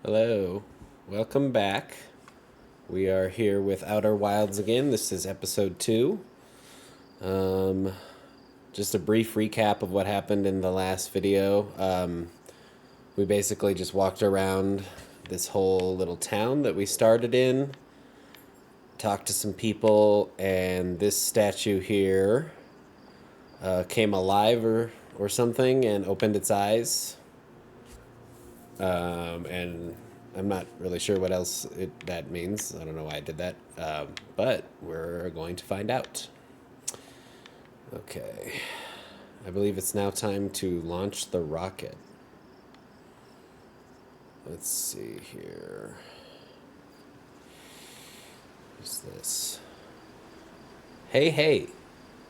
Hello, welcome back. We are here with Outer Wilds again. This is episode 2. Just a brief recap of what happened in the last video. We basically just walked around this whole little town that we started in, talked to some people, and this statue here came alive or something and opened its eyes. And I'm not really sure what else that means. I don't know why I did that. But we're going to find out. Okay. I believe it's now time to launch the rocket. Let's see here. What's this? Hey.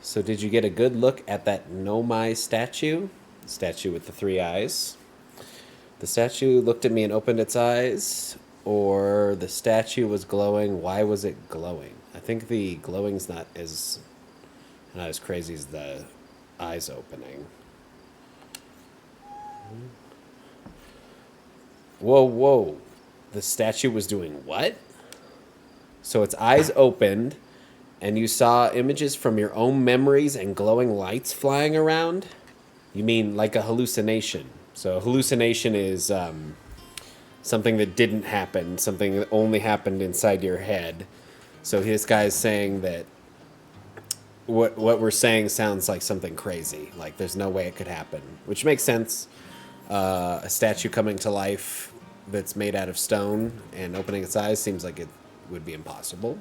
So did you get a good look at that Nomai statue? Statue with the 3 eyes. The statue looked at me and opened its eyes, or the statue was glowing. Why was it glowing? I think the glowing's not as crazy as the eyes opening. Whoa. The statue was doing what? So its eyes opened, and you saw images from your own memories and glowing lights flying around? You mean like a hallucination? So a hallucination is something that didn't happen, something that only happened inside your head. So this guy's saying that what we're saying sounds like something crazy, like there's no way it could happen, which makes sense. A statue coming to life that's made out of stone and opening its eyes seems like it would be impossible.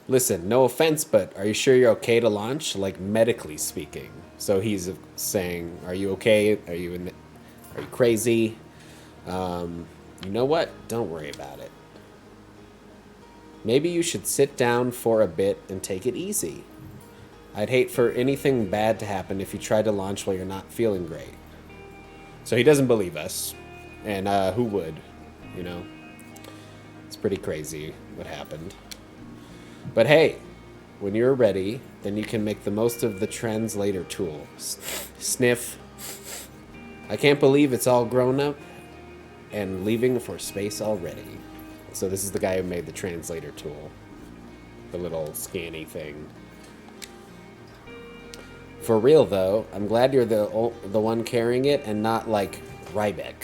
Listen, no offense, but are you sure you're okay to launch, like medically speaking? So he's saying, are you okay? Are you crazy? You know what? Don't worry about it. Maybe you should sit down for a bit and take it easy. I'd hate for anything bad to happen if you try to launch while you're not feeling great. So he doesn't believe us. And who would? You know? It's pretty crazy what happened. But hey, when you're ready, then you can make the most of the translator tool. Sniff. I can't believe it's all grown up and leaving for space already. So this is the guy who made the translator tool. The little scanny thing. For real though, I'm glad you're the one carrying it and not like Rybeck.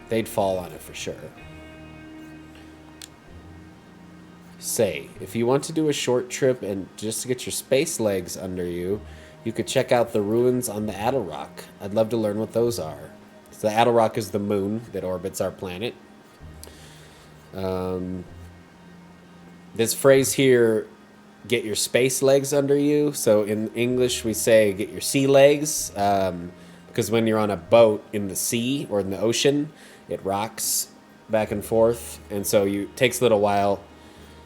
They'd fall on it for sure. Say, if you want to do a short trip and just to get your space legs under you, you could check out the ruins on the Adelrock. I'd love to learn what those are. So the Adelrock is the moon that orbits our planet. This phrase here, get your space legs under you. So in English we say get your sea legs, because when you're on a boat in the sea or in the ocean, it rocks back and forth, and so it takes a little while.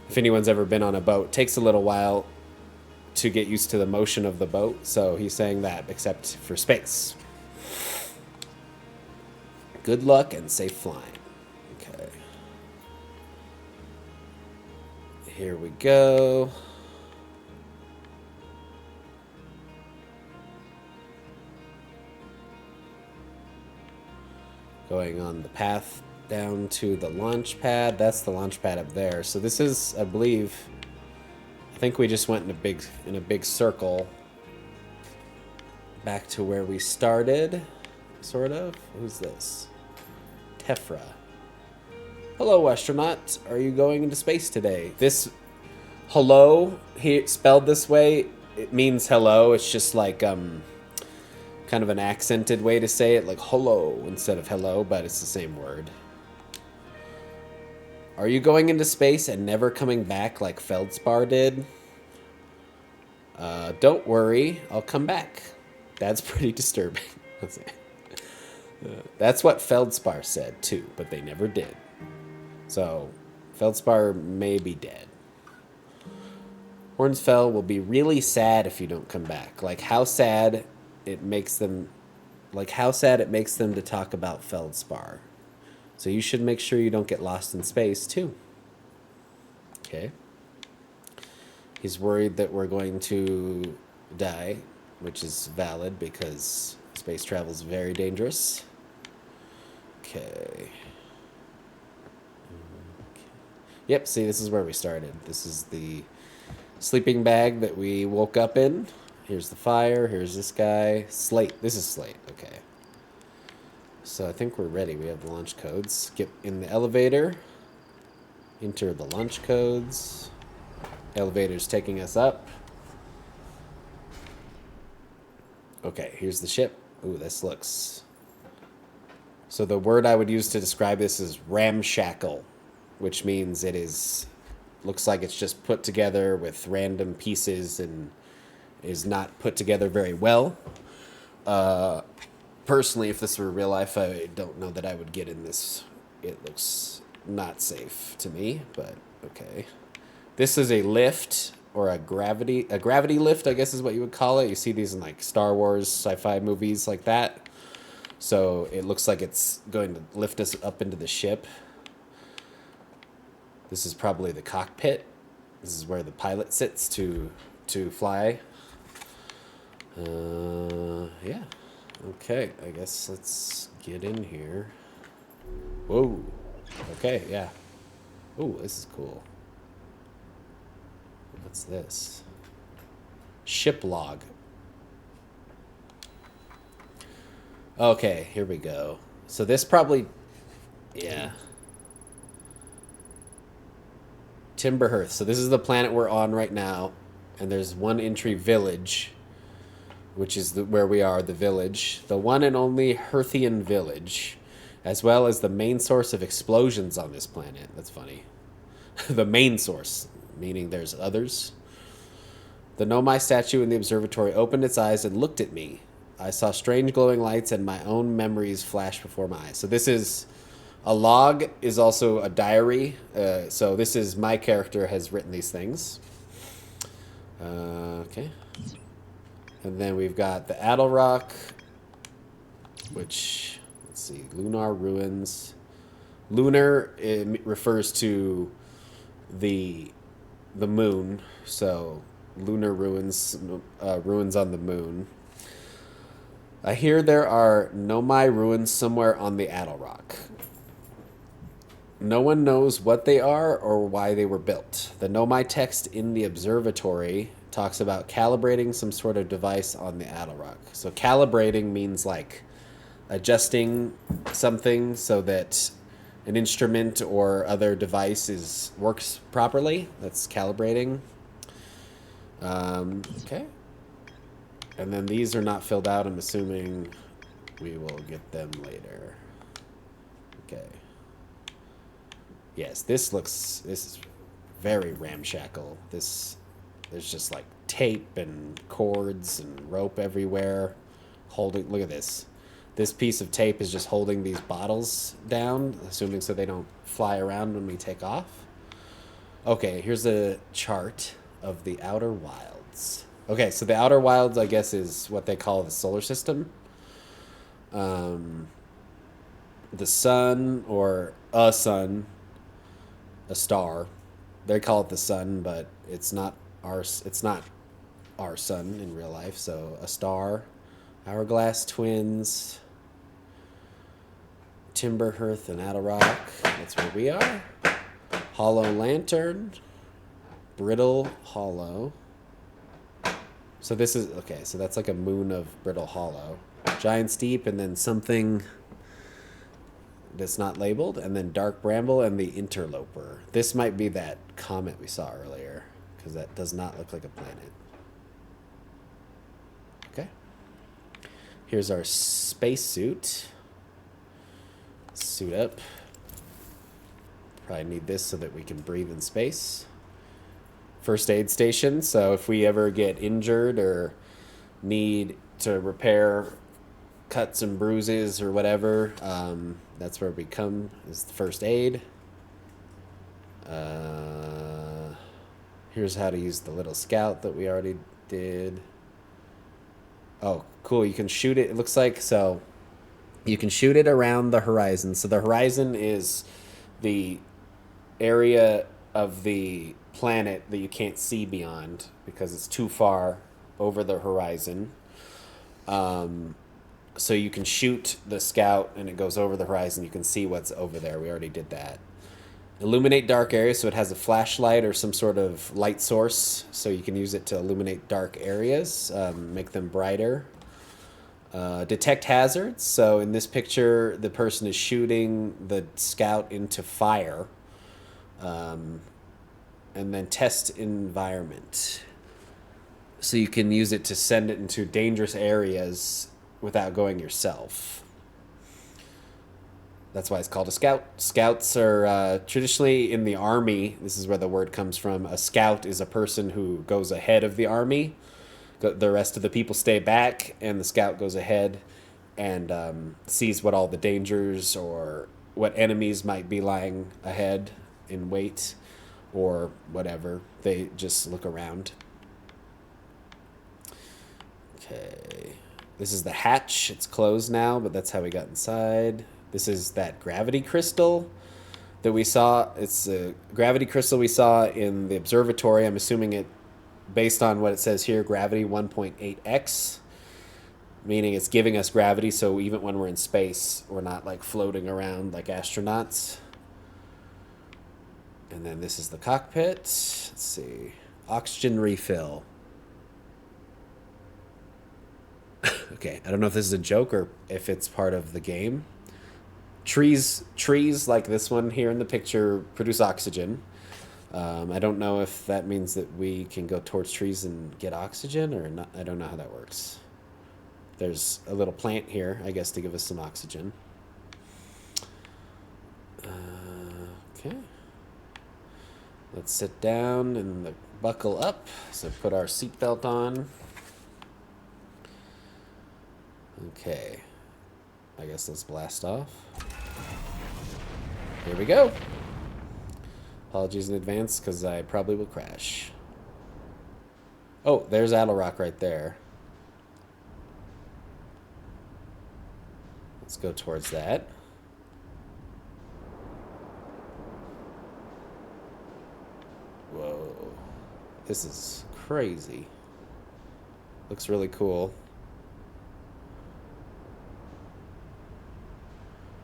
If anyone's ever been on a boat, it takes a little while to get used to the motion of the boat. So he's saying that, except for space. Good luck and safe flying. Okay. Here we go. Going on the path down to the launch pad. That's the launch pad up there. So this is, I think we just went in a big circle back to where we started, sort of. Who's this? Tefra. Hello, astronaut. Are you going into space today? This hello, spelled this way, it means hello. It's just like kind of an accented way to say it, like hello instead of hello, but it's the same word. Are you going into space and never coming back like Feldspar did? Don't worry, I'll come back. That's pretty disturbing. That's what Feldspar said too, but they never did. So, Feldspar may be dead. Hornsfell will be really sad if you don't come back. Like how sad it makes them to talk about Feldspar. So you should make sure you don't get lost in space, too. Okay. He's worried that we're going to die, which is valid because space travel is very dangerous. Okay. Yep, see, this is where we started. This is the sleeping bag that we woke up in. Here's the fire. Here's this guy. Slate. This is Slate. Okay. So I think we're ready. We have the launch codes. Get in the elevator. Enter the launch codes. Elevator's taking us up. Okay, here's the ship. Ooh, this looks... So the word I would use to describe this is ramshackle, which means it is... Looks like it's just put together with random pieces and is not put together very well. Personally, if this were real life, I don't know that I would get in this. It looks not safe to me, but okay. This is a lift, or a gravity lift, I guess is what you would call it. You see these in like Star Wars sci-fi movies like that. So it looks like it's going to lift us up into the ship. This is probably the cockpit. This is where the pilot sits to fly. Yeah. Okay, I guess let's get in here. Whoa. Okay, yeah. Ooh, this is cool. What's this? Ship log. Okay, here we go. So this probably... Yeah. Timberhearth. So this is the planet we're on right now. And there's one entry village, which is where we are, the village. The one and only Hearthian village, as well as the main source of explosions on this planet. That's funny. The main source, meaning there's others. The Nomai statue in the observatory opened its eyes and looked at me. I saw strange glowing lights and my own memories flash before my eyes. So this is... A log is also a diary. So this is my character has written these things. Okay. And then we've got the Adelrock, which, let's see, lunar ruins. Lunar, it refers to the moon. So lunar ruins, ruins on the moon. I hear there are Nomai ruins somewhere on the Adelrock. No one knows what they are or why they were built. The Nomai text in the observatory talks about calibrating some sort of device on the Adelrock. So calibrating means like adjusting something so that an instrument or other device works properly. That's calibrating. Okay. And then these are not filled out. I'm assuming we will get them later. Okay. Yes, this is very ramshackle. There's just like tape and cords and rope everywhere. Look at this. This piece of tape is just holding these bottles down, assuming so they don't fly around when we take off. Okay, here's a chart of the Outer Wilds. Okay, so the Outer Wilds, I guess, is what they call the solar system. The sun, or a sun, a star. They call it the sun, but it's not our sun in real life. So a star, hourglass twins, Timberhearth and Adelrock. That's where we are. Hollow lantern, brittle hollow. So this is okay. So that's like a moon of brittle hollow, giant steep, and then something that's not labeled, and then dark bramble and the interloper. This might be that comet we saw earlier, because that does not look like a planet. Okay. Here's our spacesuit. Suit up. Probably need this so that we can breathe in space. First aid station, so if we ever get injured or need to repair cuts and bruises or whatever, that's where we come, is the first aid. Here's how to use the little scout that we already did. Oh, cool, you can shoot it, it looks like, so you can shoot it around the horizon. So the horizon is the area of the planet that you can't see beyond because it's too far over the horizon. So you can shoot the scout and it goes over the horizon. You can see what's over there. We already did that. Illuminate dark areas, so it has a flashlight or some sort of light source, so you can use it to illuminate dark areas, make them brighter. Detect hazards, so in this picture, the person is shooting the scout into fire. And then test environment. So you can use it to send it into dangerous areas without going yourself. That's why it's called a scout. Scouts are traditionally in the army. This is where the word comes from. A scout is a person who goes ahead of the army. The rest of the people stay back, and the scout goes ahead and sees what all the dangers or what enemies might be lying ahead in wait or whatever. They just look around. Okay. This is the hatch. It's closed now, but that's how we got inside. This is that gravity crystal that we saw. It's a gravity crystal we saw in the observatory. I'm assuming it, based on what it says here, gravity 1.8x, meaning it's giving us gravity, so even when we're in space, we're not like floating around like astronauts. And then this is the cockpit. Let's see. Oxygen refill. Okay, I don't know if this is a joke or if it's part of the game. Trees like this one here in the picture produce oxygen. I don't know if that means that we can go towards trees and get oxygen or not. I don't know how that works. There's a little plant here, I guess, to give us some oxygen. Okay. Let's sit down and buckle up. So put our seatbelt on. Okay. I guess let's blast off. Here we go. Apologies in advance, because I probably will crash. Oh, there's Adel Rock right there. Let's go towards that. Whoa. This is crazy. Looks really cool.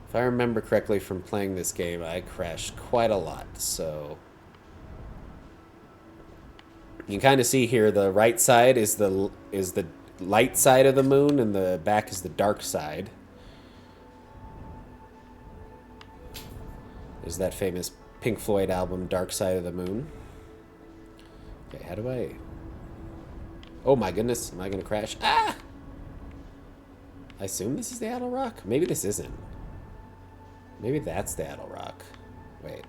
If I remember correctly from playing this game, I crashed quite a lot, so... You can kind of see here the right side is the light side of the moon, and the back is the dark side. There's that famous Pink Floyd album, Dark Side of the Moon. Okay, how do I... Oh my goodness, am I going to crash? Ah! I assume this is the Adel Rock? Maybe this isn't. Maybe that's the Adel Rock. Wait.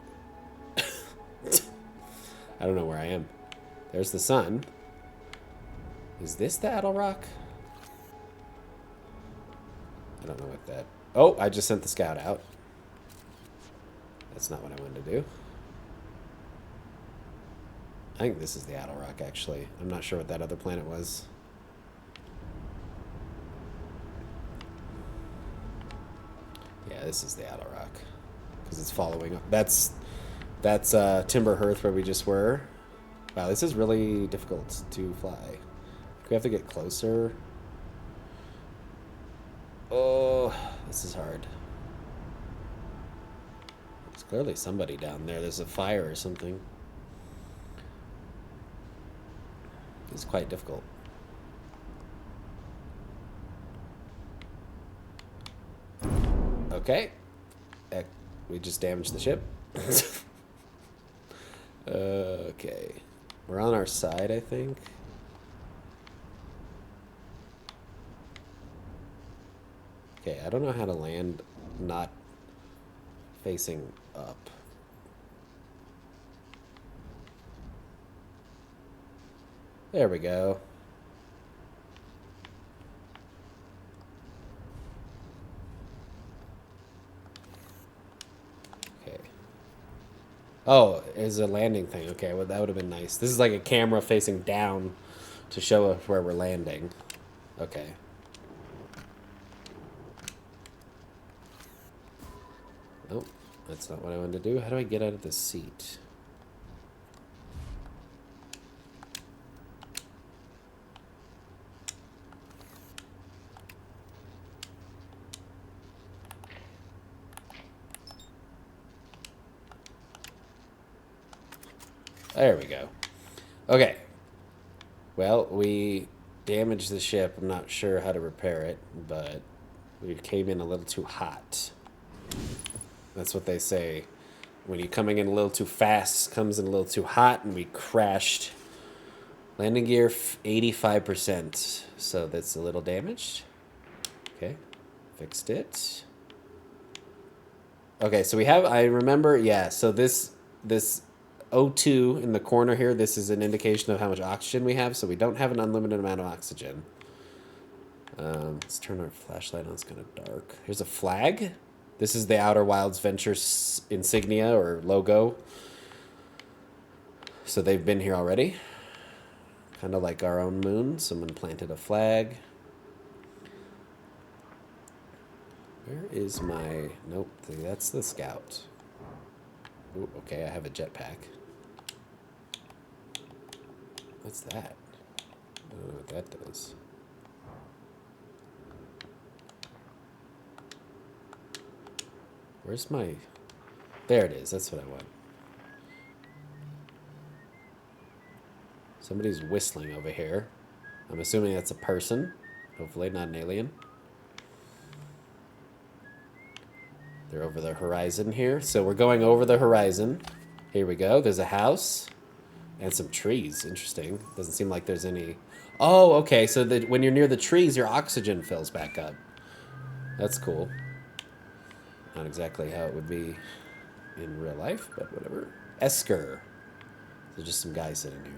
I don't know where I am. There's the sun. Is this the Adel Rock? I don't know what that... Oh, I just sent the scout out. That's not what I wanted to do. I think this is the Adel Rock, actually. I'm not sure what that other planet was. Yeah, this is the Adel Rock. Because it's following up. That's Timber Hearth, where we just were. Wow, this is really difficult to fly. Do we have to get closer? Oh, this is hard. There's clearly somebody down there. There's a fire or something. It's quite difficult. Okay. We just damaged the ship. Okay. We're on our side, I think. Okay, I don't know how to land not facing up. There we go. Okay. Oh, it's a landing thing. Okay, well, that would have been nice. This is like a camera facing down to show us where we're landing. Okay. Nope, that's not what I wanted to do. How do I get out of this seat? There we go. Okay. Well, we damaged the ship. I'm not sure how to repair it, but we came in a little too hot. That's what they say. When you're coming in a little too fast, comes in a little too hot, and we crashed. Landing gear 85%, so that's a little damaged. Okay, fixed it. Okay, so we have, I remember, yeah, so this O2 in the corner here, this is an indication of how much oxygen we have, so we don't have an unlimited amount of oxygen. Let's turn our flashlight on, it's kind of dark. Here's a flag. This is the Outer Wilds Ventures insignia or logo. So they've been here already. Kind of like our own moon. Someone planted a flag. Where is my... Nope, that's the scout. Ooh, okay, I have a jetpack. What's that? I don't know what that does. Where's my... There it is, that's what I want. Somebody's whistling over here. I'm assuming that's a person. Hopefully not an alien. They're over the horizon here. So we're going over the horizon. Here we go. There's a house. And some trees. Interesting. Doesn't seem like there's any... Oh, okay. So when you're near the trees, your oxygen fills back up. That's cool. Not exactly how it would be in real life, but whatever. Esker. There's just some guys sitting here.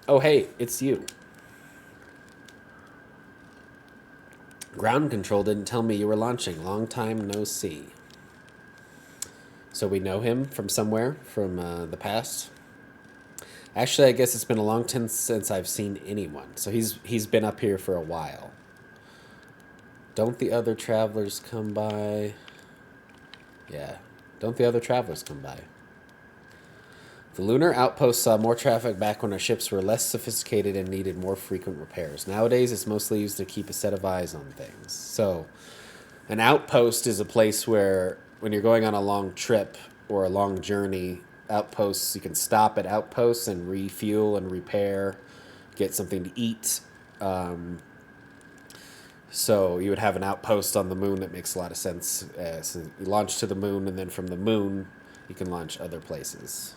Oh, hey, it's you. Ground control didn't tell me you were launching. Long time no see. So we know him from somewhere, from the past. Actually, I guess it's been a long time since I've seen anyone. So he's been up here for a while. Don't the other travelers come by? Yeah. Don't the other travelers come by? The lunar outpost saw more traffic back when our ships were less sophisticated and needed more frequent repairs. Nowadays, it's mostly used to keep a set of eyes on things. So, an outpost is a place where, when you're going on a long trip or a long journey, outposts, you can stop at outposts and refuel and repair, get something to eat. So you would have an outpost on the moon. That makes a lot of sense. So you launch to the moon, and then from the moon, you can launch other places.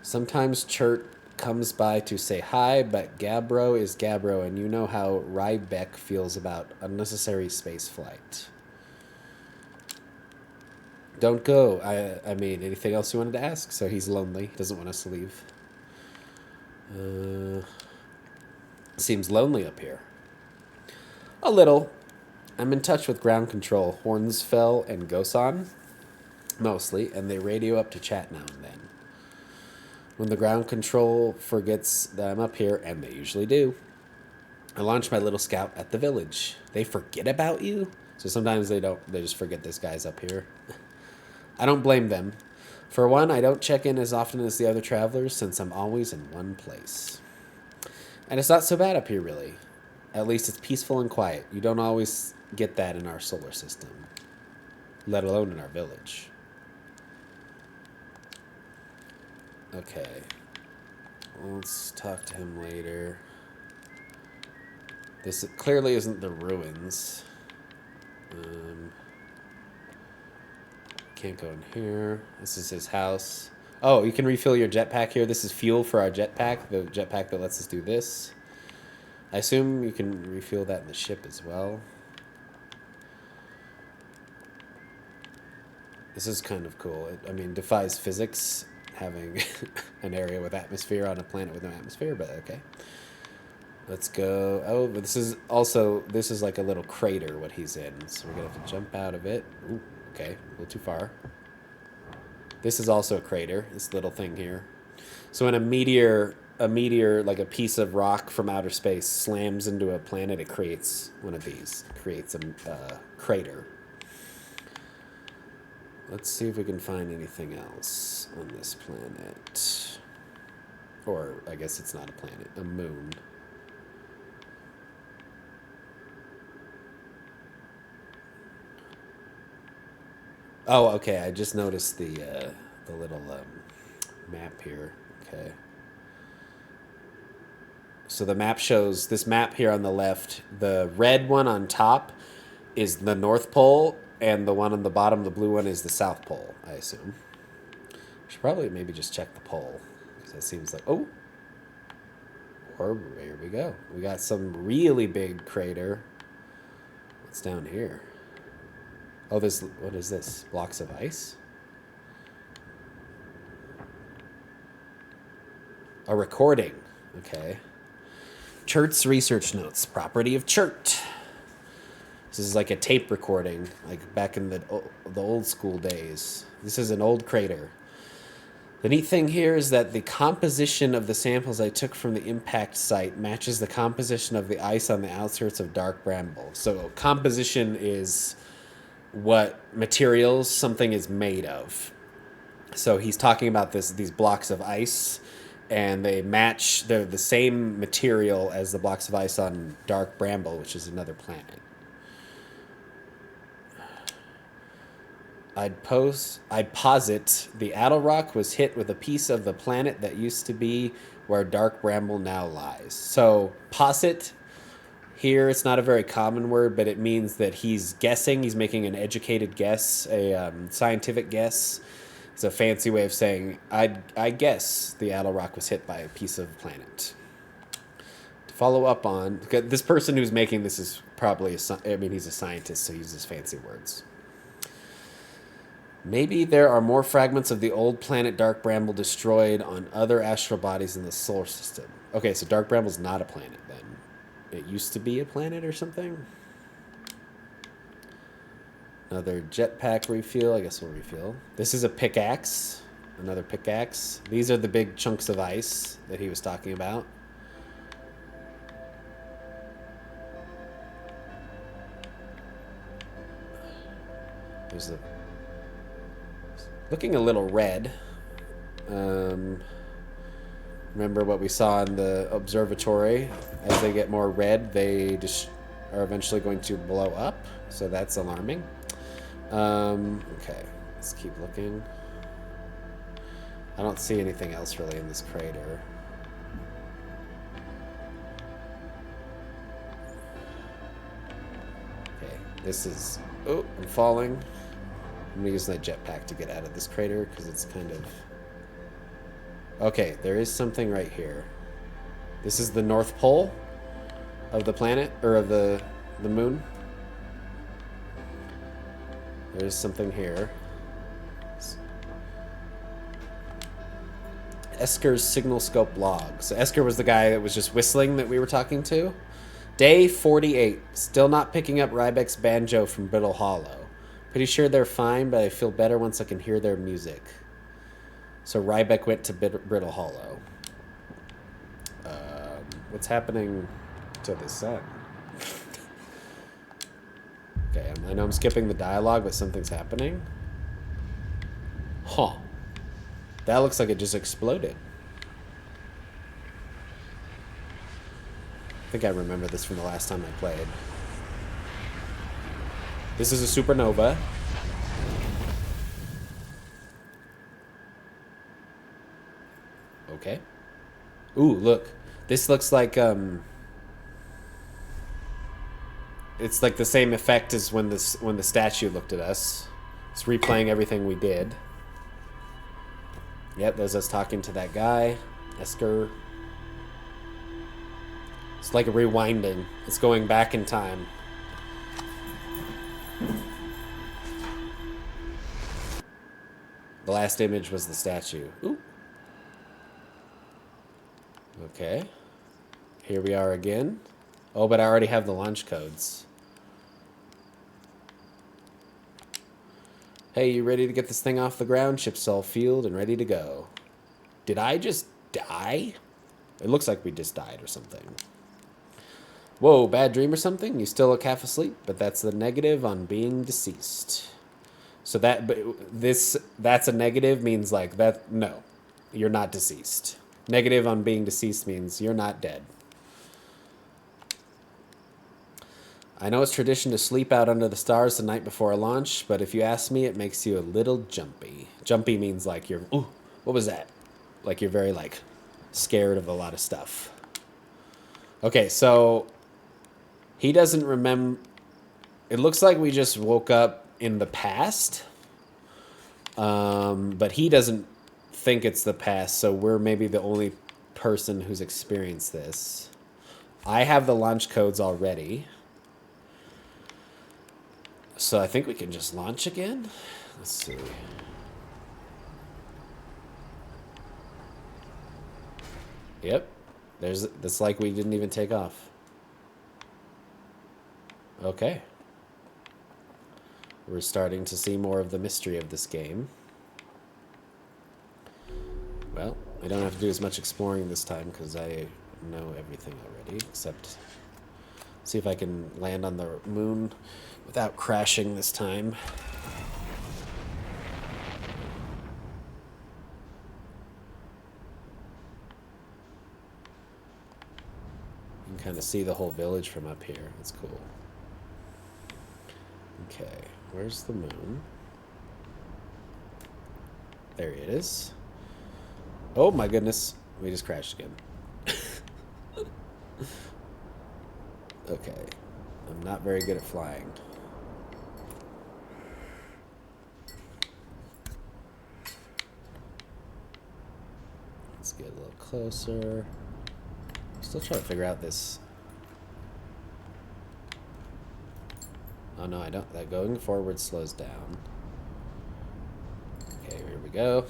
Sometimes Chert comes by to say hi, but Gabbro is Gabbro, and you know how Rybeck feels about unnecessary space flight. Don't go. I mean, anything else you wanted to ask? So he's lonely. Doesn't want us to leave. Seems lonely up here. A little. I'm in touch with ground control, Hornsfell and Gosan, mostly, and they radio up to chat now and then. When the ground control forgets that I'm up here, and they usually do, I launch my little scout at the village. They forget about you? So sometimes they don't. They just forget this guy's up here. I don't blame them. For one, I don't check in as often as the other travelers since I'm always in one place. And it's not so bad up here, really. At least it's peaceful and quiet. You don't always get that in our solar system, let alone in our village. Okay. Let's talk to him later. This clearly isn't the ruins. Can't go in here. This is his house. Oh, you can refill your jetpack here. This is fuel for our jetpack, the jetpack that lets us do this. I assume you can refuel that in the ship as well. This is kind of cool. I mean, defies physics having an area with atmosphere on a planet with no atmosphere, but okay. Let's go. Oh, but this is like a little crater what he's in, so we're gonna have to jump out of it. Ooh, okay, a little too far. This is also a crater, this little thing here. So when a meteor, like a piece of rock from outer space, slams into a planet, it creates one of these. It creates a crater. Let's see if we can find anything else on this planet. Or, I guess it's not a planet, a moon. Oh, okay. I just noticed the little map here. Okay. So the map shows this map here on the left. The red one on top is the North Pole, and the one on the bottom, the blue one, is the South Pole, I assume. Should probably maybe just check the pole, because that seems like... Oh! Or here we go. We got some really big crater. What's down here? Oh, this... What is this? Blocks of ice? A recording. Okay. Chert's research notes. Property of Chert. This is like a tape recording, like back in the old school days. This is an old crater. The neat thing here is that the composition of the samples I took from the impact site matches the composition of the ice on the outskirts of Dark Bramble. So composition is what materials something is made of. So he's talking about these blocks of ice, and they match. They're the same material as the blocks of ice on Dark Bramble, which is another planet. I'd posit the Attlerock was hit with a piece of the planet that used to be where Dark Bramble now lies. So posit here, it's not a very common word, but it means that he's guessing. He's making an educated guess, a scientific guess. It's a fancy way of saying, I guess the Attlerock was hit by a piece of planet. To follow up on, this person who's making this is probably, he's a scientist, so he uses fancy words. Maybe there are more fragments of the old planet Dark Bramble destroyed on other astral bodies in the solar system. Okay, so Dark Bramble's not a planet then. It used to be a planet or something? Another jetpack refuel. I guess we'll refuel. This is a pickaxe. Another pickaxe. These are the big chunks of ice that he was talking about. There's the... Looking a little red. Remember what we saw in the observatory. As they get more red, they just are eventually going to blow up. So that's alarming. Okay, let's keep looking. I don't see anything else really in this crater. Okay, this is... Oh, I'm falling. I'm going to use that jetpack to get out of this crater because it's kind of... Okay, there is something right here. This is the North Pole of the planet, or of the moon. There's something here. Esker's signal scope log. So Esker was the guy that was just whistling that we were talking to. Day 48. Still not picking up Rybek's banjo from Brittle Hollow. Pretty sure they're fine, but I feel better once I can hear their music. So Rybek went to Brittle Hollow. What's happening to the sun? Okay, I know I'm skipping the dialogue, but something's happening. Huh. That looks like it just exploded. I think I remember this from the last time I played. This is a supernova. Okay. Ooh, look. This looks like, it's like the same effect as when the statue looked at us. It's replaying everything we did. Yep, there's us talking to that guy, Esker. It's like a rewinding. It's going back in time. The last image was the statue. Ooh. Okay. Here we are again. Oh, but I already have the launch codes. Hey, you ready to get this thing off the ground? Ship's all fueled and ready to go. Did I just die? It looks like we just died or something. Whoa, bad dream or something? You still look half asleep, but that's the negative on being deceased. So that's a negative means like that. No, you're not deceased. Negative on being deceased means you're not dead. I know it's tradition to sleep out under the stars the night before a launch, but if you ask me, it makes you a little jumpy. Jumpy means like you're, ooh, what was that? Like you're very like scared of a lot of stuff. Okay, so he doesn't remember. It looks like we just woke up in the past, but he doesn't think it's the past, so we're maybe the only person who's experienced this. I have the launch codes already. So I think we can just launch again. Let's see. Yep. That's like we didn't even take off. Okay. We're starting to see more of the mystery of this game. Well, I don't have to do as much exploring this time because I know everything already, except see if I can land on the moon without crashing this time. You can kind of see the whole village from up here. That's cool. Okay, where's the moon? There it is. Oh my goodness, we just crashed again. Okay, I'm not very good at flying. Let's get a little closer. Still trying to figure out this. Oh no, I don't. That going forward slows down. Okay, here we go.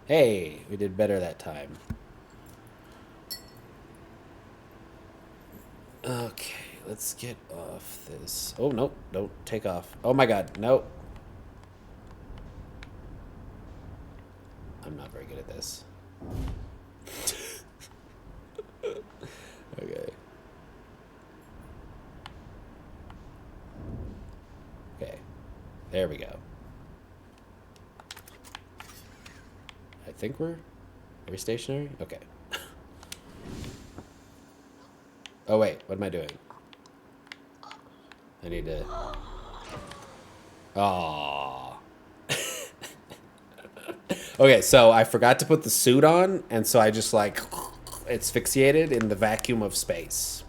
Hey, we did better that time. Okay, let's get off this. Oh, nope, don't take off. Oh my god, nope. I'm not very good at this. Okay. Okay, there we go. I think are we stationary? Okay. Oh wait, what am I doing? I need to. Aww. Okay, so I forgot to put the suit on, and so I just like asphyxiated in the vacuum of space.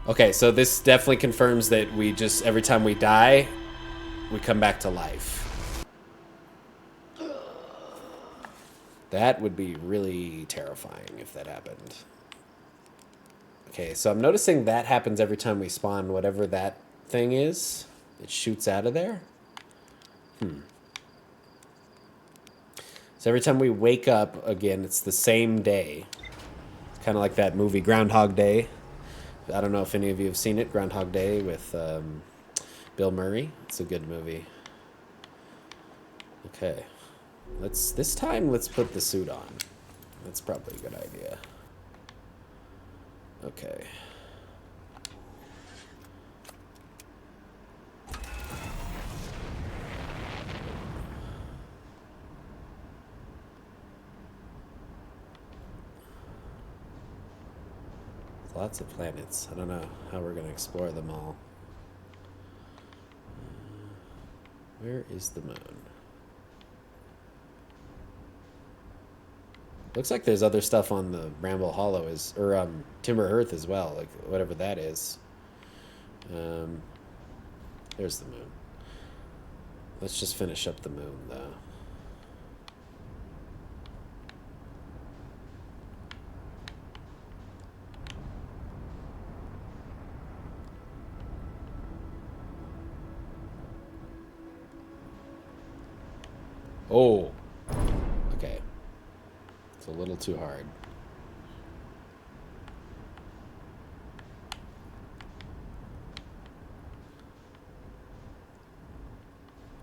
Okay, so this definitely confirms that we just every time we die, we come back to life. That would be really terrifying if that happened. Okay, so I'm noticing that happens every time we spawn whatever that thing is. It shoots out of there. So every time we wake up again, it's the same day. It's kind of like that movie Groundhog Day. I don't know if any of you have seen it, Groundhog Day with Bill Murray. It's a good movie. Okay. This time let's put the suit on. That's probably a good idea. Okay. Lots of planets. I don't know how we're going to explore them all. Where is the moon? Looks like there's other stuff on the Bramble Hollow or Timber Earth as well, like whatever that is. There's the moon. Let's just finish up the moon, though. Oh. Okay. It's a little too hard.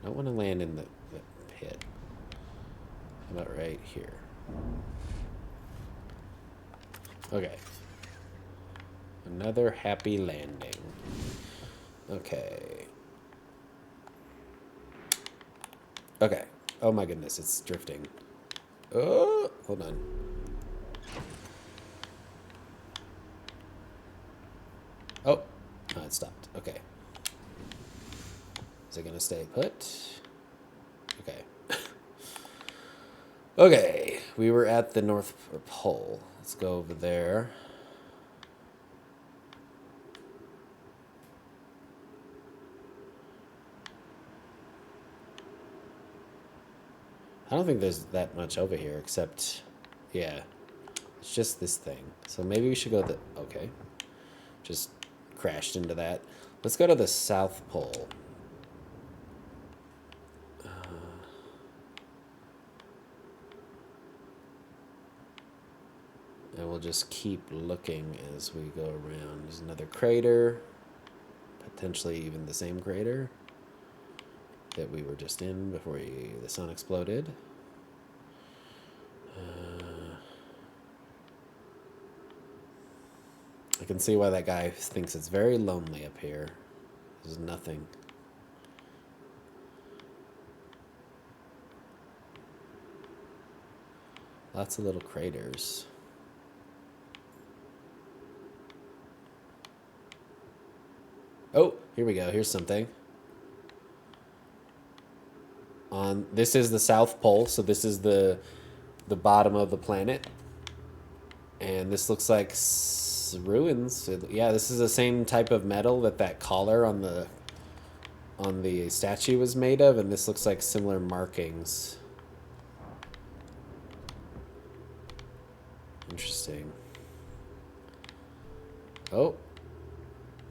I don't want to land in the pit. How about right here? Okay. Another happy landing. Okay. Okay. Oh my goodness, it's drifting. Oh, hold on. Oh, no, it stopped. Okay. Is it gonna stay put? Okay. Okay, we were at the North Pole. Let's go over there. I don't think there's that much over here, except, yeah, it's just this thing. So maybe we should go the, okay, just crashed into that. Let's go to the South Pole. And we'll just keep looking as we go around. There's another crater, potentially even the same crater that we were just in before the sun exploded. I can see why that guy thinks it's very lonely up here. There's nothing. Lots of little craters. Oh, here we go. Here's something. This is the South Pole, so this is the bottom of the planet. And this looks like ruins. Yeah, this is the same type of metal that collar on the statue was made of, and this looks like similar markings. Interesting. Oh,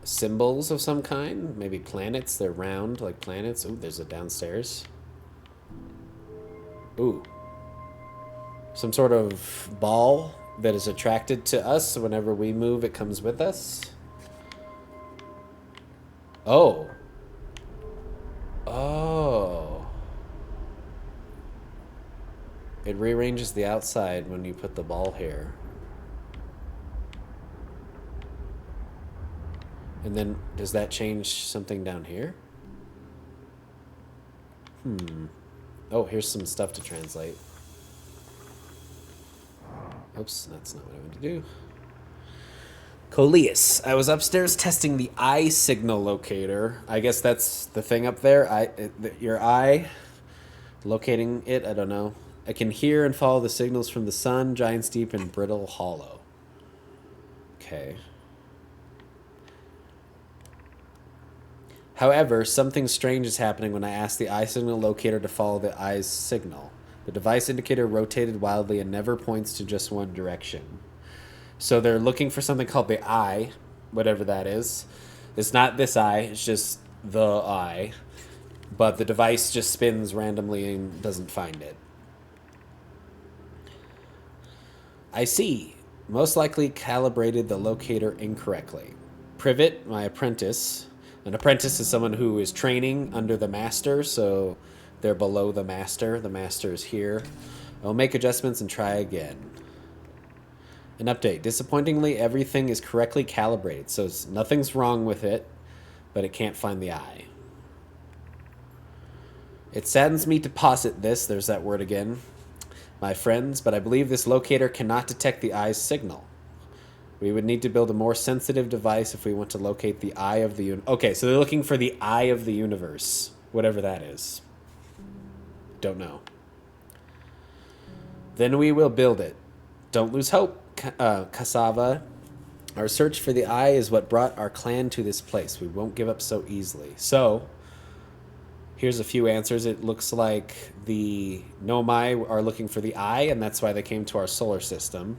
symbols of some kind, maybe planets. They're round like planets. Ooh, there's a downstairs. Ooh, some sort of ball that is attracted to us. Whenever we move, it comes with us. Oh. Oh. It rearranges the outside when you put the ball here. And then, does that change something down here? Oh, here's some stuff to translate. Oops, that's not what I wanted to do. Coleus. I was upstairs testing the eye signal locator. I guess that's the thing up there. Your eye, locating it, I don't know. I can hear and follow the signals from the sun, Giant's Deep, and Brittle Hollow. Okay. However, something strange is happening when I ask the eye signal locator to follow the eye's signal. The device indicator rotated wildly and never points to just one direction. So they're looking for something called the eye, whatever that is. It's not this eye, it's just the eye. But the device just spins randomly and doesn't find it. I see. Most likely calibrated the locator incorrectly. Privet, my apprentice. An apprentice is someone who is training under the master, so they're below the master. The master is here. I'll make adjustments and try again. An update. Disappointingly, everything is correctly calibrated, so nothing's wrong with it, but it can't find the eye. It saddens me to posit this, there's that word again, my friends, but I believe this locator cannot detect the eye's signal. We would need to build a more sensitive device if we want to locate the eye of the universe. Okay, so they're looking for the eye of the universe, whatever that is. Don't know. Then we will build it. Don't lose hope, Cassava. Our search for the eye is what brought our clan to this place. We won't give up so easily. So, here's a few answers. It looks like the Nomai are looking for the eye, and that's why they came to our solar system.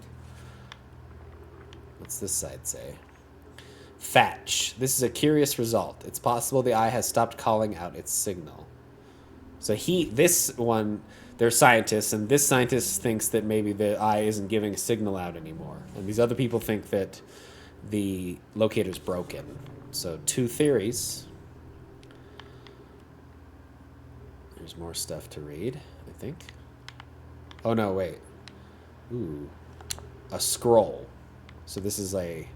What's this side say? Thatch. This is a curious result. It's possible the eye has stopped calling out its signal. So this one, they're scientists, and this scientist thinks that maybe the eye isn't giving a signal out anymore. And these other people think that the locator's broken. So 2 theories. There's more stuff to read, I think. Oh, no, wait. Ooh. A scroll. So this is a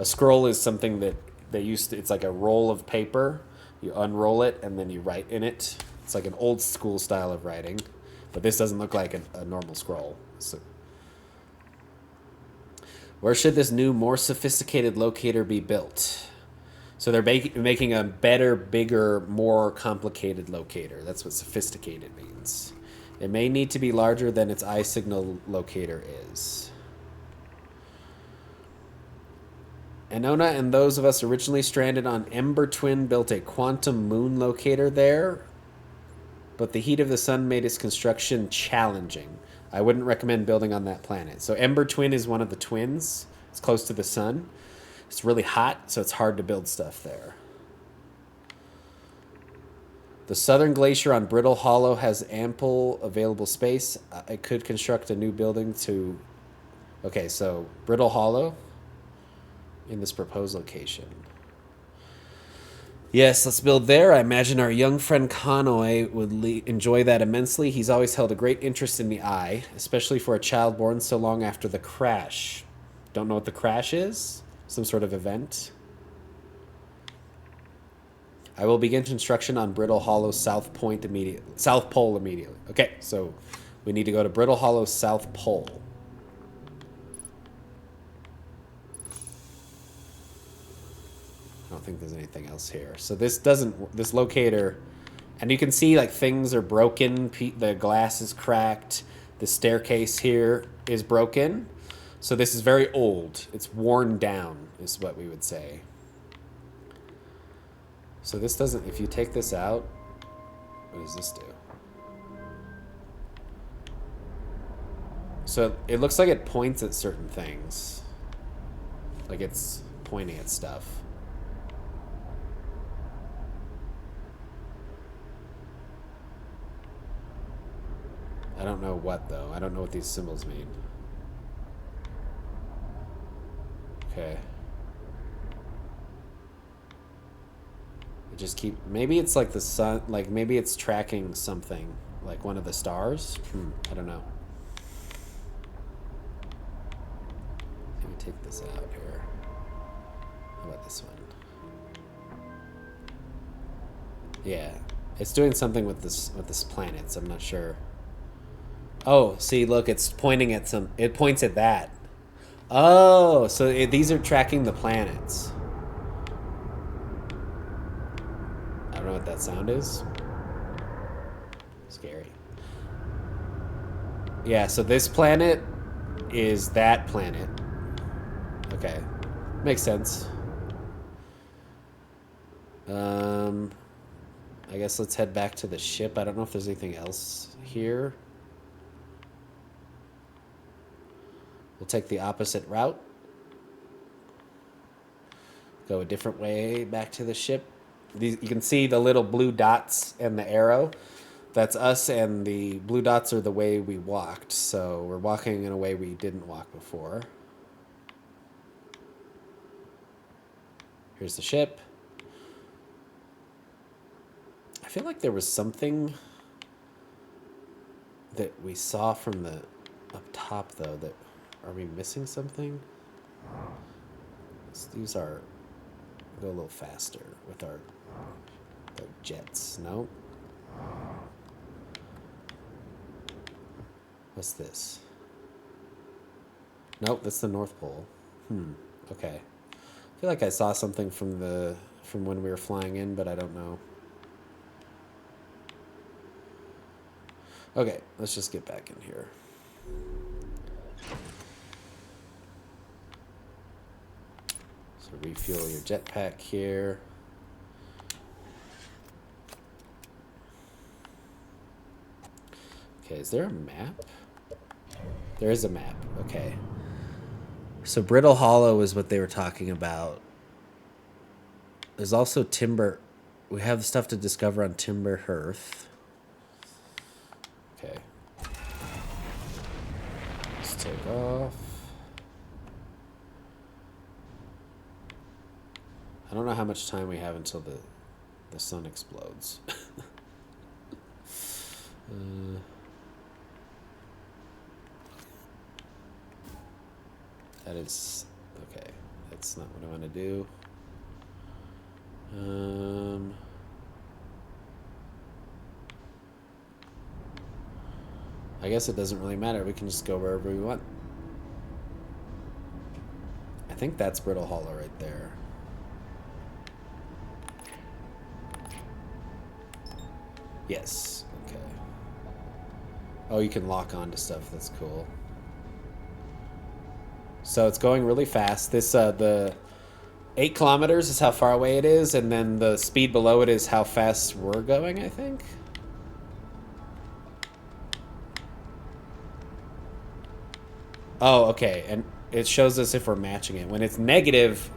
scroll is something that they used to, it's like a roll of paper. You unroll it and then you write in it. It's like an old school style of writing. But this doesn't look like a normal scroll. So, where should this new, more sophisticated locator be built? So they're making a better, bigger, more complicated locator. That's what sophisticated means. It may need to be larger than its eye signal locator is. Anona and those of us originally stranded on Ember Twin built a quantum moon locator there, but the heat of the sun made its construction challenging. I wouldn't recommend building on that planet. So Ember Twin is one of the twins. It's close to the sun. It's really hot, so it's hard to build stuff there. The southern glacier on Brittle Hollow has ample available space. I could construct a new building to... Okay, so Brittle Hollow in this proposed location. Yes, let's build there. I imagine our young friend Conway would enjoy that immensely. He's always held a great interest in the eye, especially for a child born so long after the crash. Don't know what the crash is? Some sort of event? I will begin construction on Brittle Hollow South Pole immediately. Okay, so we need to go to Brittle Hollow South Pole. I don't think there's anything else here. So this locator, and you can see like things are broken. The glass is cracked. The staircase here is broken. So this is very old. It's worn down, is what we would say. So this doesn't, if you take this out, what does this do? So it looks like it points at certain things. Like it's pointing at stuff. I don't know what, though. I don't know what these symbols mean. Okay. Just keep, maybe it's like the sun, like maybe it's tracking something, like one of the stars. I don't know. Let me take this out here. How about this one? Yeah, it's doing something with this planet, so I'm not sure. Oh, see, look, it's pointing at it points at that. Oh, so these are tracking the planets. I don't know what that sound is. Scary. Yeah, so this planet is that planet. Okay. Makes sense. I guess let's head back to the ship. I don't know if there's anything else here. We'll take the opposite route. Go a different way back to the ship. You can see the little blue dots and the arrow. That's us, and the blue dots are the way we walked. So we're walking in a way we didn't walk before. Here's the ship. I feel like there was something that we saw from the up top, though. That are we missing something? Let's use our... Go a little faster with our jets. No? What's this? Nope, that's the North Pole. Okay. I feel like I saw something from when we were flying in, but I don't know. Okay, let's just get back in here. So refuel your jetpack here. Okay, is there a map? There is a map, okay. So Brittle Hollow is what they were talking about. There's also Timber. We have stuff to discover on Timber Hearth. Okay. Let's take off. I don't know how much time we have until the sun explodes. That is... Okay, that's not what I want to do. I guess it doesn't really matter. We can just go wherever we want. I think that's Brittle Hollow right there. Yes. Okay. Oh, you can lock onto stuff. That's cool. So it's going really fast. This the 8 kilometers is how far away it is, and then the speed below it is how fast we're going, I think. Oh, okay. And it shows us if we're matching it. When it's negative,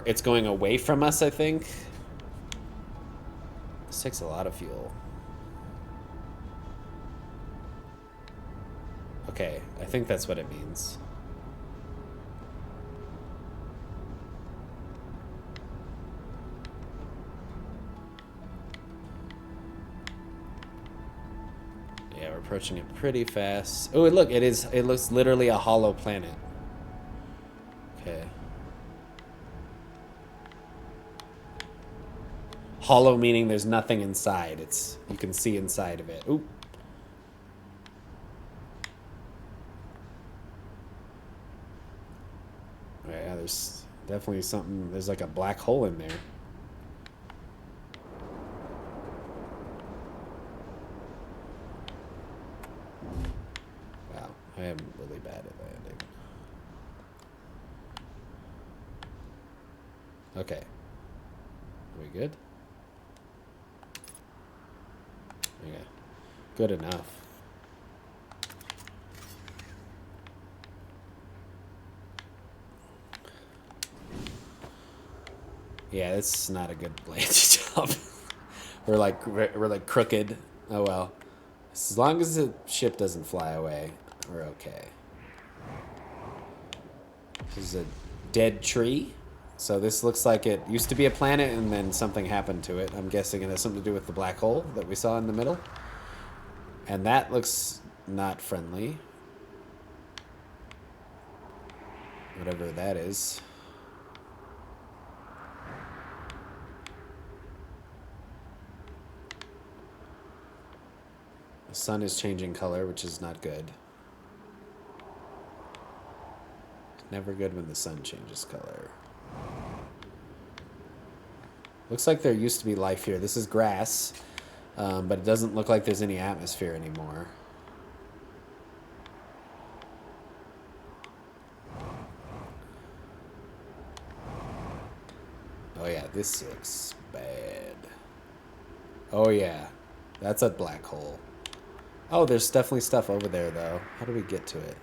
it's going away from us, I think. This takes a lot of fuel. Okay, I think that's what it means. Yeah, we're approaching it pretty fast. Oh, look, it looks literally a hollow planet. Okay. Hollow meaning there's nothing inside. You can see inside of it. Oop. Yeah, there's definitely something. There's like a black hole in there. Wow, I am really bad at landing. Okay. Are we good? Okay. Good enough. Yeah, it's not a good landing job. we're like crooked. Oh well. As long as the ship doesn't fly away, we're okay. This is a dead tree. So this looks like it used to be a planet and then something happened to it. I'm guessing it has something to do with the black hole that we saw in the middle. And that looks not friendly. Whatever that is. The sun is changing color, which is not good. It's never good when the sun changes color. Looks like there used to be life here. This is grass, but it doesn't look like there's any atmosphere anymore. Oh yeah, this looks bad. Oh yeah, that's a black hole. Oh, there's definitely stuff over there, though. How do we get to it?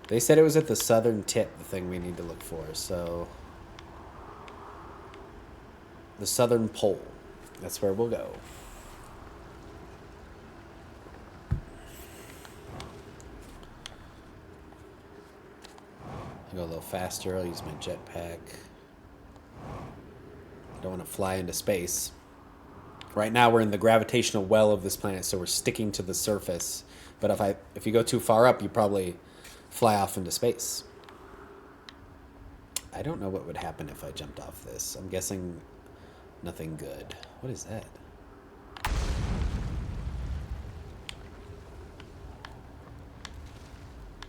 They said it was at the southern tip, the thing we need to look for, so... The southern pole. That's where we'll go. I'll go a little faster. I'll use my jetpack. I don't want to fly into space. Right now we're in the gravitational well of this planet, so we're sticking to the surface. But if you go too far up, you probably fly off into space. I don't know what would happen if I jumped off this. I'm guessing nothing good. What is that?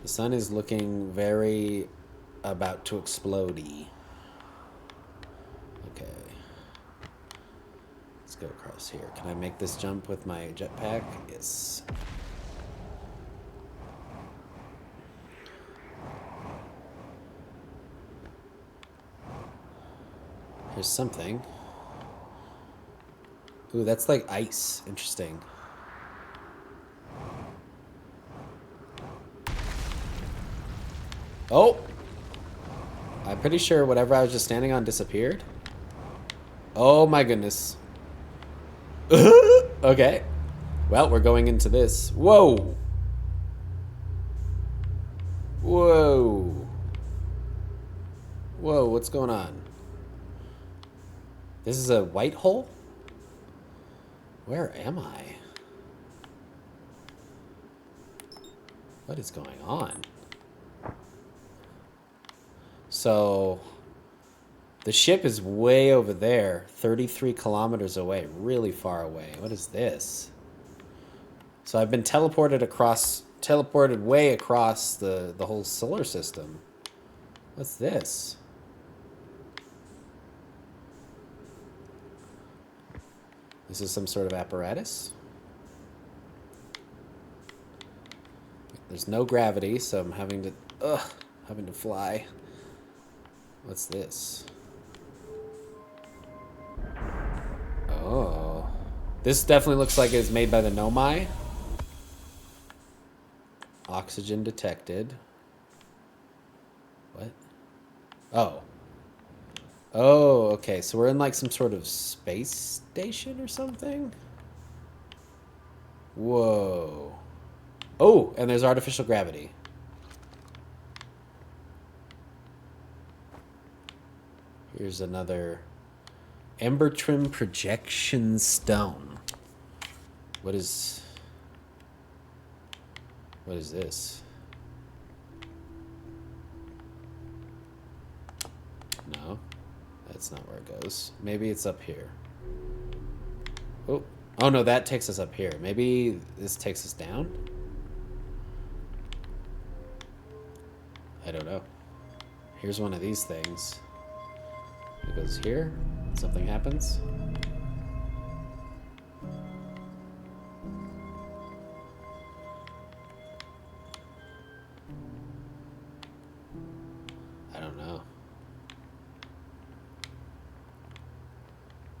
The sun is looking very about to explode-y. Okay. Let's go across here. Can I make this jump with my jetpack? Yes. Here's something. Ooh, that's like ice. Interesting. Oh! I'm pretty sure whatever I was just standing on disappeared. Oh my goodness. Okay. Well, we're going into this. Whoa! Whoa. Whoa, what's going on? This is a white hole? Where am I? What is going on? So, The ship is way over there, 33 kilometers away, really far away. What is this? So I've been teleported way across the whole solar system. What's this? This is some sort of apparatus. There's no gravity, so I'm having to fly. What's this? Oh. This definitely looks like it's made by the Nomai. Oxygen detected. What? Oh. Oh, okay. So we're in like some sort of space station or something? Whoa. Oh, and there's artificial gravity. Here's another Ember Trim Projection Stone. What is this? No, that's not where it goes. Maybe it's up here. Oh no, that takes us up here. Maybe this takes us down? I don't know. Here's one of these things. It goes here. Something happens. I don't know.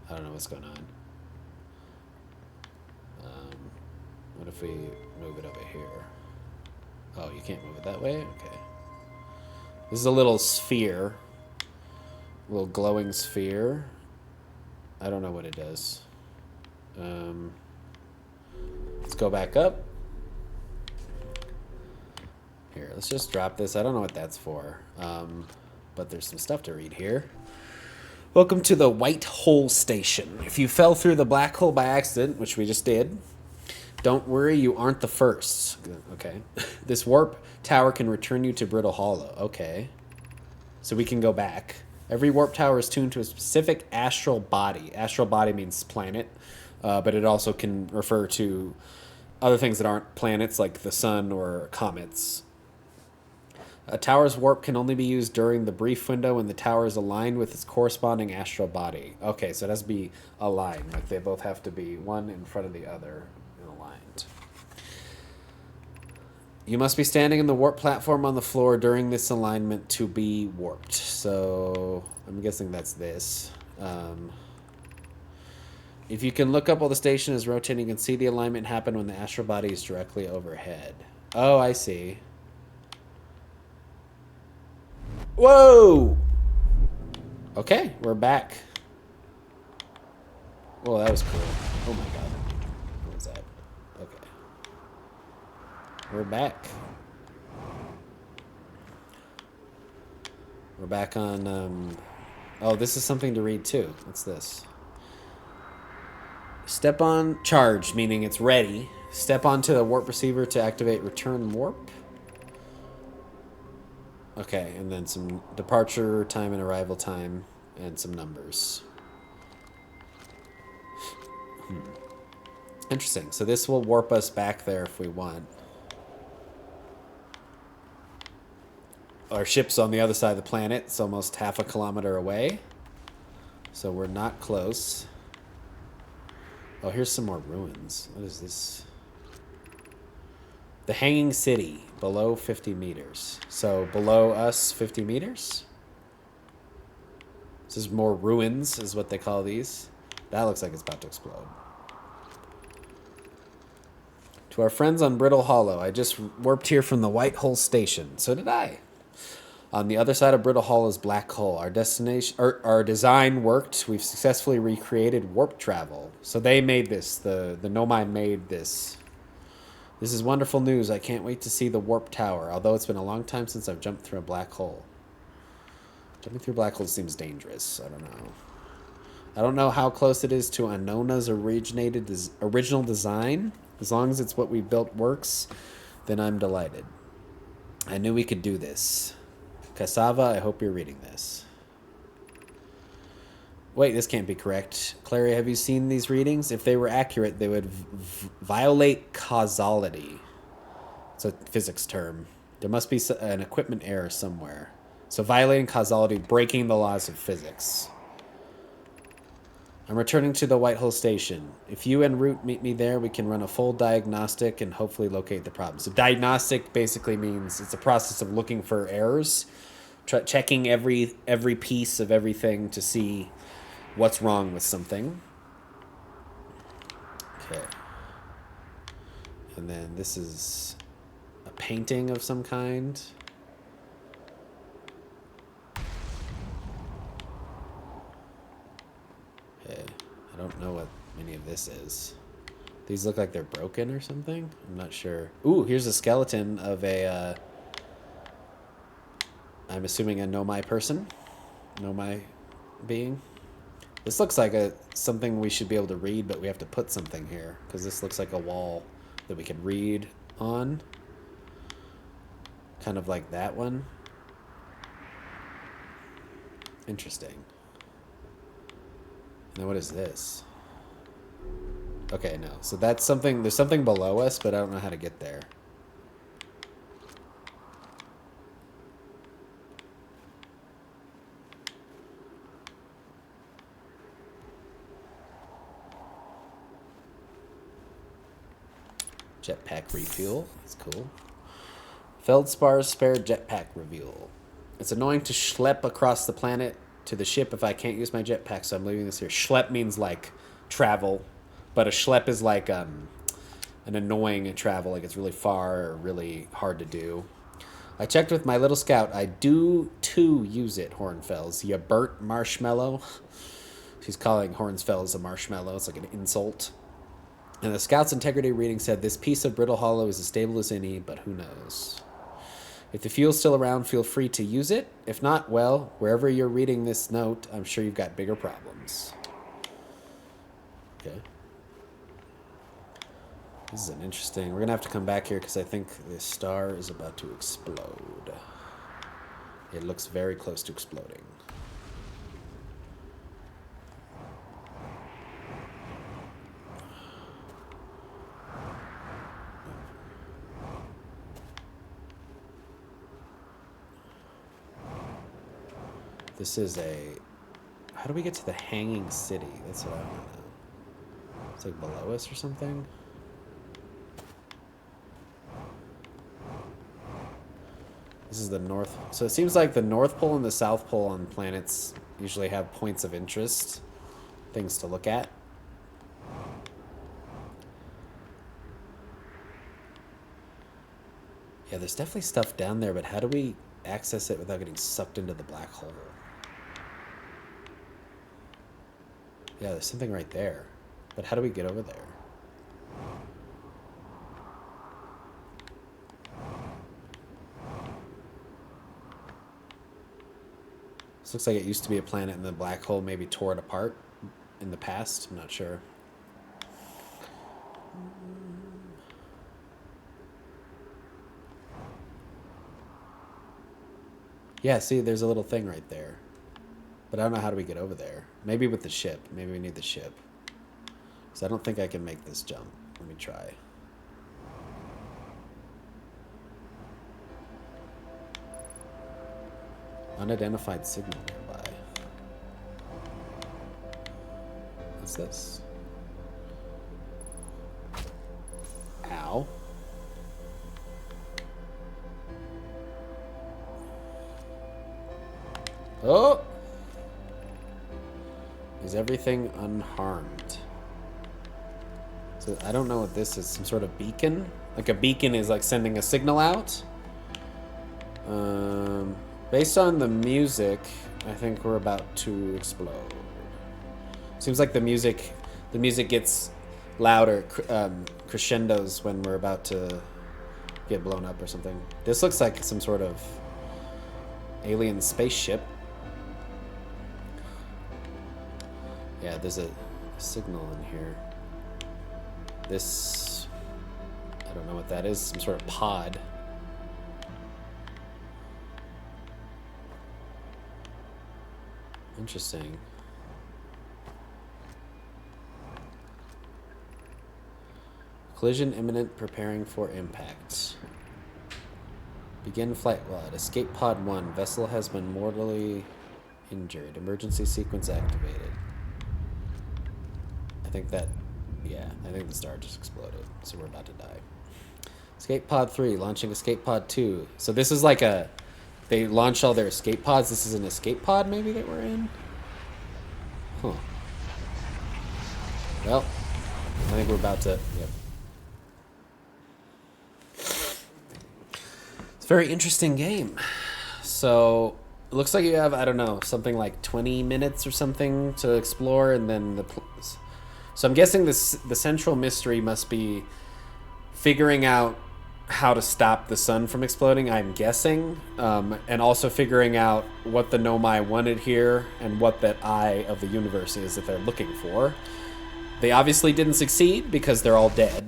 I don't know what's going on. What if we move it over here? Oh, you can't move it that way? Okay. This is a little sphere. A little glowing sphere. I don't know what it does. Let's go back up. Here, let's just drop this. I don't know what that's for. But there's some stuff to read here. Welcome to the White Hole Station. If you fell through the black hole by accident, which we just did, don't worry, you aren't the first. Okay. This warp tower can return you to Brittle Hollow. Okay. So we can go back. Every warp tower is tuned to a specific astral body. Astral body means planet, but it also can refer to other things that aren't planets, like the sun or comets. A tower's warp can only be used during the brief window when the tower is aligned with its corresponding astral body. Okay, so it has to be aligned. Like they both have to be one in front of the other and aligned. You must be standing in the warp platform on the floor during this alignment to be warped. So I'm guessing that's this. If you can look up while the station is rotating, you can see the alignment happen when the astral body is directly overhead. Oh, I see. Whoa! Okay, we're back. Whoa, that was cool. Oh my god. What was that? Okay. We're back. We're back on, oh, this is something to read too. What's this? Step on charge, meaning it's ready. Step onto the warp receiver to activate return warp. Okay, and then some departure time and arrival time and some numbers. Interesting. So this will warp us back there if we want. Our ship's on the other side of the planet. It's almost half a kilometer away. So we're not close. Oh, here's some more ruins. What is this? The Hanging City, below 50 meters. So below us, 50 meters? This is more ruins, is what they call these. That looks like it's about to explode. To our friends on Brittle Hollow, I just warped here from the White Hole Station. So did I. On the other side of Brittle Hollow's black hole, our design worked. We've successfully recreated warp travel. So they made this. The Nomai made this. This is wonderful news. I can't wait to see the warp tower, although it's been a long time since I've jumped through a black hole. Jumping through black holes seems dangerous. I don't know. I don't know how close it is to Anona's original design. As long as it's what we built works, then I'm delighted. I knew we could do this. Cassava, I hope you're reading this. Wait, this can't be correct. Clary, have you seen these readings? If they were accurate, they would violate causality. It's a physics term. There must be an equipment error somewhere. So violating causality, breaking the laws of physics. I'm returning to the Whitehall station. If you and Root meet me there, we can run a full diagnostic and hopefully locate the problem. So diagnostic basically means it's a process of looking for errors, checking every piece of everything to see what's wrong with something. Okay. And then this is a painting of some kind. Okay. I don't know what any of this is. These look like they're broken or something. I'm not sure. Ooh, here's a skeleton of a, I'm assuming a Nomai person. Nomai being. This looks like something we should be able to read, but we have to put something here because this looks like a wall that we can read on. Kind of like that one. Interesting. Now what is this? Okay, no. So that's something, there's something below us, but I don't know how to get there. Jetpack refuel. That's cool. Feldspar's spare jetpack reveal. It's annoying to schlep across the planet to the ship if I can't use my jetpack, so I'm leaving this here. Schlep means like travel, but a schlep is like an annoying travel, like it's really far or really hard to do. I checked with my little scout. I do too use it, Hornfels. You burnt marshmallow. She's calling Hornfels a marshmallow. It's like an insult. And the Scout's integrity reading said, this piece of brittle hollow is as stable as any, but who knows? If the fuel's still around, feel free to use it. If not, well, wherever you're reading this note, I'm sure you've got bigger problems. Okay. This is an interesting... We're going to have to come back here because I think this star is about to explode. It looks very close to exploding. This is a... How do we get to the hanging city? That's what I want to know. It's like below us or something? This is the North... So it seems like the North Pole and the South Pole on planets usually have points of interest. Things to look at. Yeah, there's definitely stuff down there, but how do we access it without getting sucked into the black hole? Yeah, there's something right there. But how do we get over there? This looks like it used to be a planet and the black hole maybe tore it apart in the past. I'm not sure. Yeah, see, there's a little thing right there. But I don't know how do we get over there. Maybe with the ship. Maybe we need the ship. So I don't think I can make this jump. Let me try. Unidentified signal nearby. What's this? Ow. Oh! Is everything unharmed? So I don't know what this is. Some sort of beacon? Like a beacon is like sending a signal out? Based on the music, I think we're about to explode. Seems like the music gets louder, crescendos when we're about to get blown up or something. This looks like some sort of alien spaceship. Yeah, there's a signal in here. This, I don't know what that is, some sort of pod. Interesting. Collision imminent, preparing for impact. Begin flight pod. Escape pod 1. Vessel has been mortally injured. Emergency sequence activated. I think the star just exploded, so we're about to die. Escape pod 3. Launching escape pod 2. So this is like they launched all their escape pods. This is an escape pod maybe that we're in? Huh. Well, I think we're about to... Yep. It's a very interesting game. So, it looks like you have, I don't know, something like 20 minutes or something to explore, and then so I'm guessing the central mystery must be figuring out how to stop the sun from exploding, I'm guessing, and also figuring out what the Nomai wanted here and what that eye of the universe is that they're looking for. They obviously didn't succeed because they're all dead.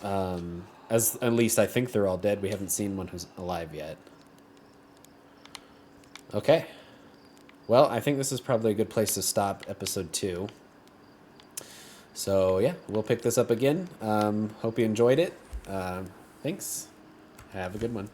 At least I think they're all dead. We haven't seen one who's alive yet. Okay. Well, I think this is probably a good place to stop episode 2. So, yeah, we'll pick this up again. Hope you enjoyed it. Thanks. Have a good one.